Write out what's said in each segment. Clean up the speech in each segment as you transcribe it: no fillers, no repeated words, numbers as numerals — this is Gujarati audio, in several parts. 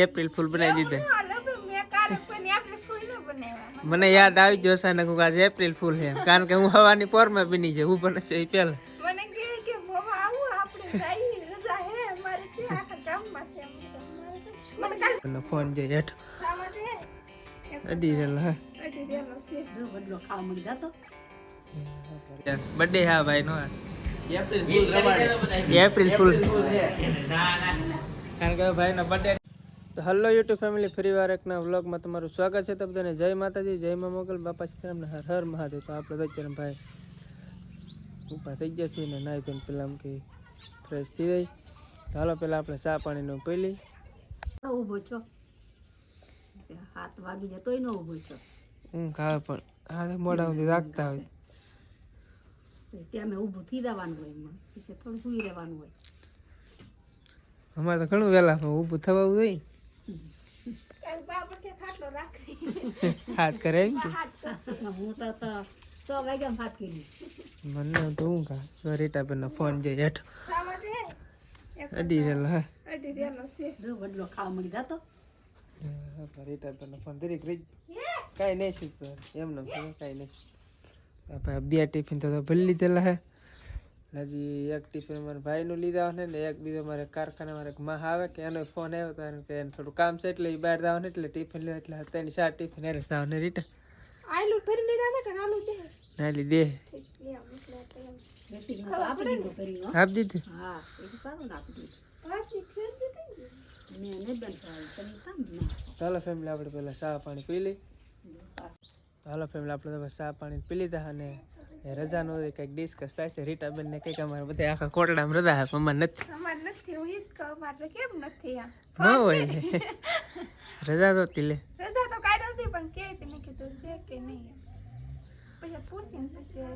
એપ્રિલ ફૂલ બનાવી દીધા. મને યાદ આવી ગયો અચાનક હું આજે એપ્રિલ ફૂલ છે કારણ કે હું હવાની પોરમાં બની જાય હું પણ છે એ પેલા મને કે મોવા આવું આપણે જઈ રજા હે અમારે છે આખા ગામમાં છે મને કાલ ફોન જે હેઠ સામાજે અડી રેલો હે અડી રેલો છે જો બદલો ખાવા મળી જાતો બર્થડે હા ભાઈ નો એપ્રિલ ફૂલ કારણ કે ભાઈ નો બર્થડે. તો હલો યુટ્યુબ ફેમિલી, ફરી વાર એકના વ્લોગમાં તમારું સ્વાગત છે. તો બધાને જય માતાજી, જય મા મોગલ, બાપા સીતારામને હર હર મહાદેવ. તો આપણે તો અત્યારે ભાઈ ઊભા થઈ ગયા છીએ ને નાઈ ધોઈને પેલા આમ કે ફ્રેશ થઈ જાય. તો હાલો પેલા આપણે ચા પાણીનું પેલી ઊભો છો 7 વાગી જાય તોય ન ઊભો છો ખાવે પણ હા મોડા સુધી રાખતા હોય ટાઈમે ઊભું થઈ જવાનું હોય એમાં પછી થોડું સુઈ રહેવાનું હોય. અમારે તો ઘણું વહેલા ઊભું થવાનું હોય હાથ કરે એમ કે હું તો 6 વાગ્યા હાથ કરી મને તો હું કા રીટા બેન ફોન જે હેઠ અડી રેલો હે અડી રેલો છે જો બદલો ખાવા મળી જાતો રીટા બેન ફોન દરેક રહી કાંઈ નહીં શીખતો એમને કાંઈ નહીં. બે ટિફિન તો ભરી લીધેલા હે. હજી એક ટિફિન મારા ભાઈનું લીધા ને એક બીજો મારે કારખાને મારે માં આવે કે એનો ફોન આવ્યો કારણ કે એને થોડું કામ છે એટલે બહાર જવાનું એટલે ટિફિન લીધા એટલે 3-4 ટિફિન એને જવાનું રીટા આલુ ફરી લીધા ને કે આલુ દે નાલી દે આપણે કરી આપ દીધું હા એ તો કામ નાખી દીધું પાછી ફેર દીધી મેં ને બંધાઈ તમે કામ ના. ચાલો ફેમિલી આપણે પહેલાં ચા પાણી પી લઈ. હાલો ફેમિલી આપણે તો ચા પાણી પી લીધા અને રજાનો કંઈક ડિસ્કસ થાય છે. રીટાબેન ને કંઈક અમારે બધા આખા કોટડામાં રજા છે અમારે નથી. અમાર નથી હું ઈ જ કહું મારે કેમ નથી આ ન હોય રજા તો લે રજા તો કાઢી હતી પણ કે તમે કીધું છે કે નહીં પછી પૂછીને પછી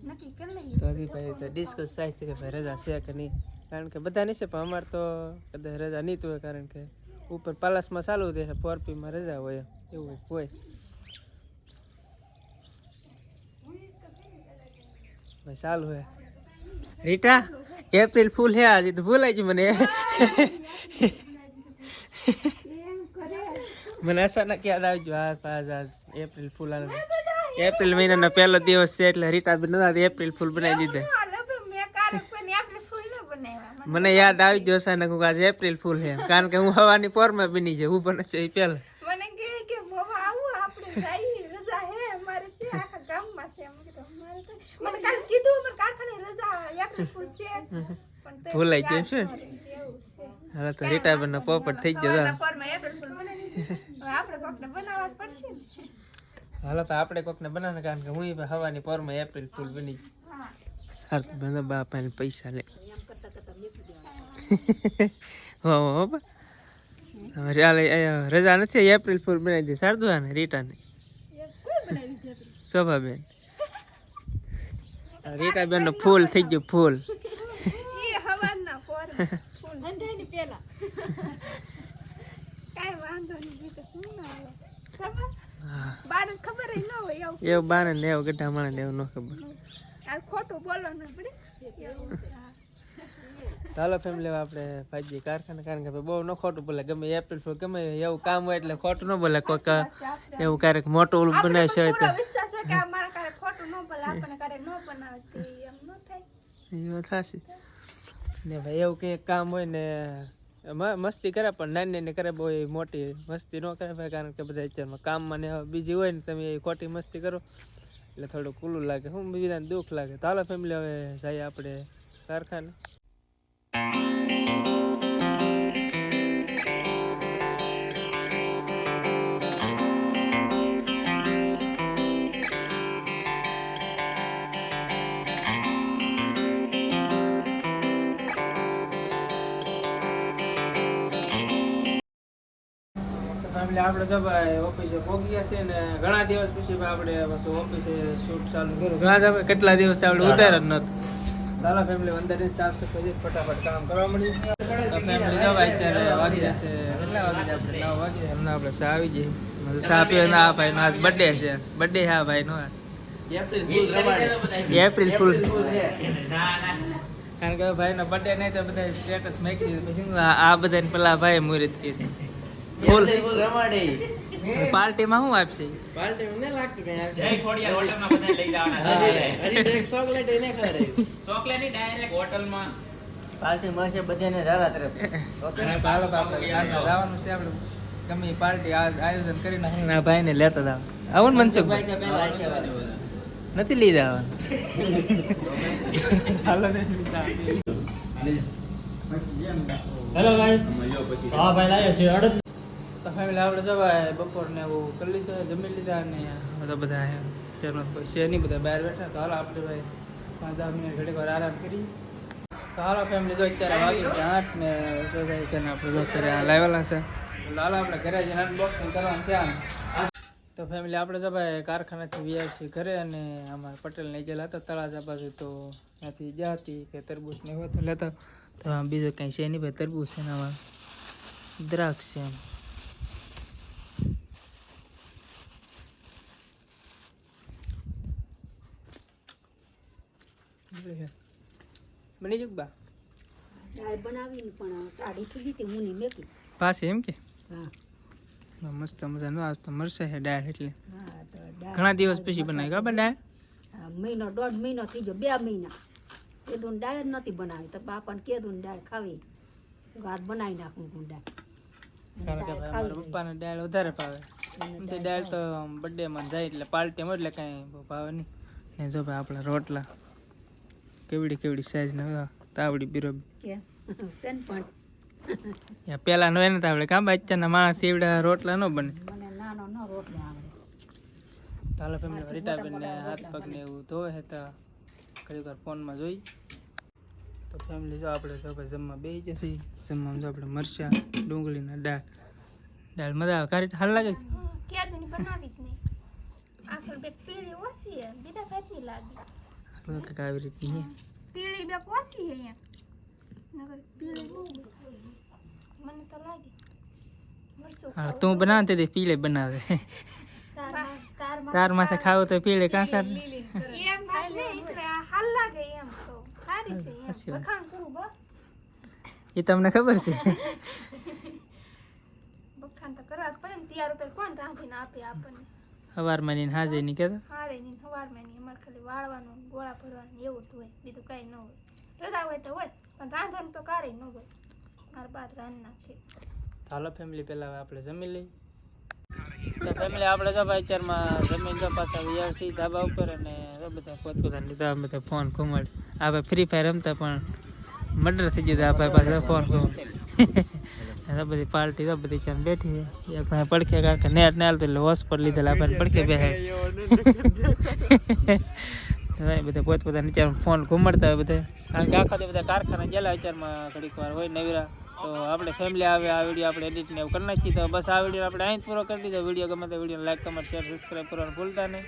નક્કી કરી લઈએ. તો હજી ભાઈ તો ડિસ્કસ થાય છે કે ભાઈ રજા છે કે નહીં કારણ કે બધા નહીં છે પણ અમારે તો કદાચ રજા નહીં હોય કારણ કે ઉપર પાલાસમાં ચાલુ થાય છે 4Pમાં રજા હોય એવું હોય ભાઈ ચાલુ હે. રીટા એપ્રિલ ફૂલ હે આજે તો ભૂલાઈ ગયું મને મને અચાનક યાદ આવી ગયું આજ એપ્રિલ ફૂલ એપ્રિલ મહિનાનો પહેલો દિવસ છે એટલે રીટાબેન એપ્રિલ ફૂલ બનાવી દીધા. મને યાદ આવી ગયો અચાનક હું આજે એપ્રિલ ફૂલ છે કારણ કે હું હવાની પોરમાં બની જાય હું પણ છે એ પેલા મને કે મોવા આવું આપણે જઈ રજા હે અમારે છે આખા ગામમાં છે મને કાલ કીધું મને કારખાને રજા એપ્રિલ ફૂલ છે પણ ભૂલાઈ ગયું છે. હાલ તો રીટાબેન નો પોપટ થઈ ગયો પોરમાં એપ્રિલ ફૂલ બનાવી દીધું આપણે કોકને બનાવવા પડશે ને. હાલો તો આપણે કોકને બનાવવાનું કારણ કે હું હવાની પોરમાં એપ્રિલ ફૂલ બની હા સારું બંધ બાપાને પૈસા લે એમ કરતા કરતા મેકી હો રજા નથી એપ્રિલ ફૂલ બનાવી દે સારું ને રીટાને શોભાબેન રીટાબેન નો ફૂલ થઈ ગયું ફૂલ એ હવાના પોર ફૂલ અંધાની પેલા કાઈ વાંધો નહીં બીજું શું ના આવે ખબર બાને ખબર ન હોય એવું બાને ને એવું ગઢા માણે ને એવું ન ખબર આ ખોટું બોલો ને પડે. ચાલો ફેમિલી આપણે ભાજી કારખાને કારણ કે બહુ ન ખોટું બોલે ગમે એપ્રિલ ફૂલ ગમે એવું કામ હોય એટલે ખોટું ન બોલે કોઈક એવું ક્યારેક મોટું ઓલું બનાવે છે તો વિશ્વાસ હોય કે આ મારા કારે ખોટું ન બોલે આપણે કારે ન બનાવે તો એમ ન થાય એવું થશે ને ભાઈ એવું કંઈક કામ હોય ને મસ્તી કરે પણ નાની નાની કરે બહુ મોટી મસ્તી ન કરે ભાઈ કારણ કે બધા અત્યારમાં કામમાં ને બીજી હોય ને તમે એ ખોટી મસ્તી કરો એટલે થોડું કુલું લાગે હું બીજાને દુઃખ લાગે. તો હાલો ફેમિલી હવે જઈએ આપણે કારખાને. આપણે જો ભાઈ ઓફિસે પહોંચ્યા છે ને ઘણા દિવસ પછી આપણે ઓફિસે શૂટ ચાલુ કર્યું. ઘણા જ કેટલા દિવસ આપણે ઉતાર જ નતો. ચાલો ફેમિલી અંદર સાફ સફાઈ ફટાફટ કામ કરવા મળી. ફેમિલી જો ભાઈ અત્યારે વાગી જશે કેટલા વાગી આપણે 9 વાગી જાય હમણાં આપણે ચા આવી જઈએ. ચા પીવે ના ભાઈ નો આજ બર્થડે છે. બર્થડે હા ભાઈ નો એપ્રિલ ફૂલ કારણ કે ભાઈ નો બર્થડે નહીં તો બધા સ્ટેટસ મૂકી દીધું પછી આ બધાને પેલા ભાઈ મુહૂર્ત કીધી ફૂલ રમાડે પાર્ટીમાં શું આપશે પાર્ટી મને લાગતું કઈ આવશે. જય ખોડિયાર હોટલમાં બધાને લઈ જવાના હા, છે. હજી તો એક ચોકલેટ એને ખવડાવી. ચોકલેટ ની ડાયરેક્ટ હોટલમાં. પાર્ટી મળશે બધાને ઝાલા તરફ. ઓકે અને ચાલો તો આપણે જવાનું છે આપણે ગમે એ પાર્ટી આયોજન કરી નાખીને આ ભાઈને લેતા જાવ આવું ને મનસુખભાઈ ભાઈ કે પહેલા આશીર્વાદ. નથી લીધા હાલો ને હેલો ગાઈસ હા ભાઈ લાવ્યો છે અડદ તો ફેમિલી આપણે જવાય બપોરને એવું કરી લીધું જમી લીધા અને બધા તેમાં કોઈ છે નહીં બધા બહાર બેઠા તો હાલો આપણે ભાઈ 5-10 મિનિટ ઘડીક વાર આરામ કરી તો હાલો ફેમિલી જો અત્યારે વાગી છે 8 ને કે આપણે દોસ્તરે લાવેલા છે હાલો આપણે ઘરે જઈને અનબોક્સિંગ કરવાનું છે આમ તો ફેમિલી આપણે જો ભાઈ કારખાનાથી વીઆરસી ઘરે અને અમારા પટેલ ને ગયેલા હતા તળાજા બાજુ તો ત્યાંથી ગયા હતી કે તરબૂચ ને હોય તો લેતા તો આમ બીજું કંઈ છે નહીં ભાઈ તરબૂચ છે ને આમાં દ્રાક્ષ છે એમ બની જુક બા દાળ બનાવીને પણ ટાઢી થઈ ગઈ હતી હું નહીં મેકી પાસે એમ કે હા મસ્ત મજાનું આજ તો મળશે છે દાળ એટલે હા તો દાળ ઘણા દિવસ પછી બનાવી ખબર દાળ હા, મહિનો 1.5 મહિનો થઈ ગયો 2 મહિના કીધું ને દાળ જ નથી બનાવી તો બાપાને કીધું ને દાળ ખાવી ઘાત બનાવી નાખું હું દાળ કારણ કે ભાઈ મારા પપ્પાને દાળ વધારે ભાવે એમ તો દાળ તો બર્થડે માં જાય એટલે પાર્ટીમાં એટલે કાંઈ બહુ ભાવે નહીં ને જો ભાઈ આપણા રોટલા કેવડી કેવડી સાઈઝ ના તાવડી બિરોબી કે સેન પણ પેલા નો એને તાવડે કાં બચ્ચાના માણસ એવડા રોટલા ન બને મને નાનો ન રોટલો આવડે તાલો ફેમિલી રીટાબેન ને હાથ પગ ને એવું ધોવે છે તો ઘણી વાર ફોનમાં જોઈ તો ફેમિલી જો આપણે જો ભાઈ જમવા બેસી જશે જમવામાં જો આપણે મરચાં ડુંગળીના દાળ મજા આવે કારી હાલ લાગે ક્યાં દુની બનાવી જ નહીં આખર બે પીળી ઓછી છે બીજા ભાતની લાગી આપણે કંઈક આવી રીતની છે. પીળી બે ઓછી છે એમ નગર પીળી બહુ મને તો લાગે મરસું હા તું બનાવતી હતી પીલે બનાવે તાર માથે ખાવું તો પીલે કાંસા એમ નહીં હાલ લાગે એમ તો સારી છે સાચી એમ વાત. વખાણ કરું બસ એ તમને ખબર છે વખાણ તો કરવા જ પડે ને તૈયાર ઉપર કોણ રાંધીને આપે આપણને સવારમાં ની હાજે નહીં કહેતા હારે ની સવારમાં ની અમારે ખાલી વાળવાનું ગોળા ભરવાનું એવું જ હોય બીજું કઈ ન હોય રજા હોય તો હોય પણ રાંધવાનું તો કારે ન હોય મારા બાદ રાંધ નાખે હાલો ફેમિલી પહેલાં હવે આપણે જમી લઈ તો ફેમિલી આપણે જો ભાઈ અત્યારમાં જમીન જો પાછા વીઆરસી ધાબા ઉપર અને જો બધા પોતપોતાની લીધા બધા ફોન ઘુમાડ આ ભાઈ ફ્રી ફાયર રમતા પણ મર્ડર થઈ ગયું આ ભાઈ પાછા ફોન ઘુમાડ બધી પાર્ટી તો બધી ચાલ બેઠી છે એક ભાઈ પડખે કાંકે નેટ ને હાલતું એટલે હોસ પર લીધેલા આપણને પડખે બેસે બધા પોતપોતાના નીચે ફોન ઘુમાડતા હોય બધા કારણ કે આખા બધા કારખાના ગયેલા અત્યારમાં ઘડીક વાર હોય નવીરા તો આપણે ફેમિલી આવે આ વિડીયો આપણે એડિટ ને એવું કરી નાખીએ તો બસ આ વિડીયો આપણે અહીં જ પૂરો કરી દીધો વિડીયો ગમે તો video like comment share subscribe કરવાનું ભૂલતા નહીં